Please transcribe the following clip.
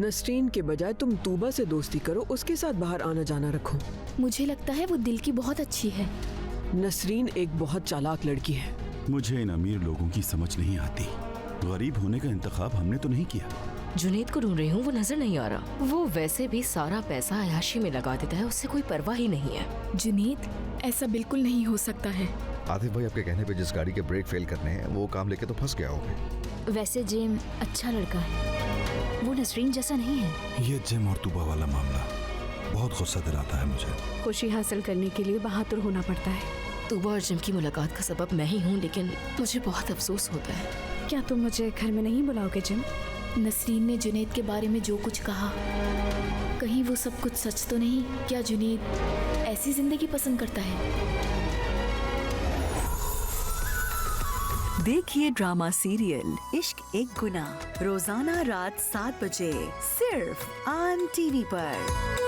नसरीन के बजाय तुम तूबा से दोस्ती करो, उसके साथ बाहर आना जाना रखो। मुझे लगता है वो दिल की बहुत अच्छी है। नसरीन एक बहुत चालाक लड़की है। मुझे इन अमीर लोगों की समझ नहीं आती। गरीब होने का इंतखाब हमने तो नहीं किया। जुनैद को ढूंढ रही हूँ, वो नजर नहीं आ रहा। वो वैसे भी सारा पैसा अयाशी में लगा देता है, उससे कोई परवाह ही नहीं है। जुनैद, ऐसा बिल्कुल नहीं हो सकता है। आतिफ भाई आपके कहने पे जिस गाड़ी के ब्रेक फेल करने हैं वो काम लेके तो फंस गया होगा। वैसे जिम अच्छा लड़का है, वो नसरीन जैसा नहीं है। ये जिम और तूबा वाला मामला बहुत गुस्सा दिलाता है मुझे। खुशी हासिल करने के लिए बहादुर होना पड़ता है। तूबा और जिम की मुलाकात का सबब मैं ही हूँ, लेकिन मुझे बहुत अफसोस होता है। क्या तुम मुझे घर में नहीं बुलाओगे जिम? नसरीन ने जुनैद के बारे में जो कुछ कहा, कहीं वो सब कुछ सच तो नहीं? क्या जुनैद ऐसी जिंदगी पसंद करता है? देखिए ड्रामा सीरियल इश्क एक गुनाह रोजाना रात 7 बजे सिर्फ AAN TV पर।